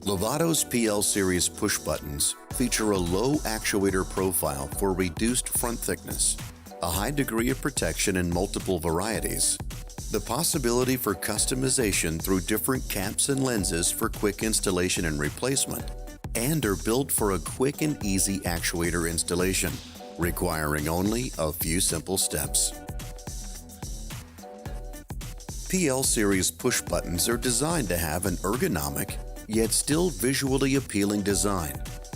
Lovato's PL series push buttons feature a low actuator profile for reduced front thickness, a high degree of protection in multiple varieties, the possibility for customization through different caps and lenses for quick installation and replacement, and are built for a quick and easy actuator installation, requiring only a few simple steps. PL series push buttons are designed to have an ergonomic, yet still visually appealing design,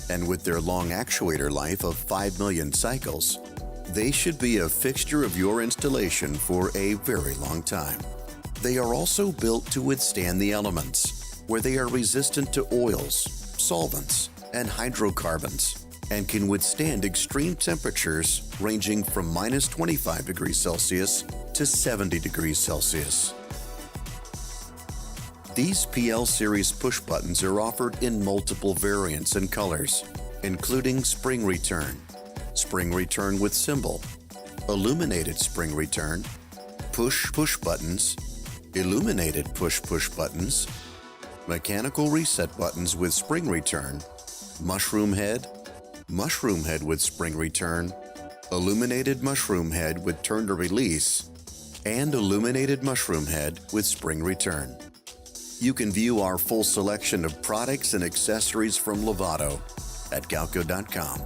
and with their long actuator life of 5 million cycles, they should be a fixture of your installation for a very long time. They are also built to withstand the elements, where they are resistant to oils, solvents, and hydrocarbons, and can withstand extreme temperatures ranging from minus 25 degrees Celsius to 70 degrees Celsius. These PL series push buttons are offered in multiple variants and colors, including spring return with symbol, illuminated spring return, push buttons, illuminated push buttons, mechanical reset buttons with spring return, mushroom head with spring return, illuminated mushroom head with turn to release, and illuminated mushroom head with spring return. You can view our full selection of products and accessories from Lovato at Galco.com.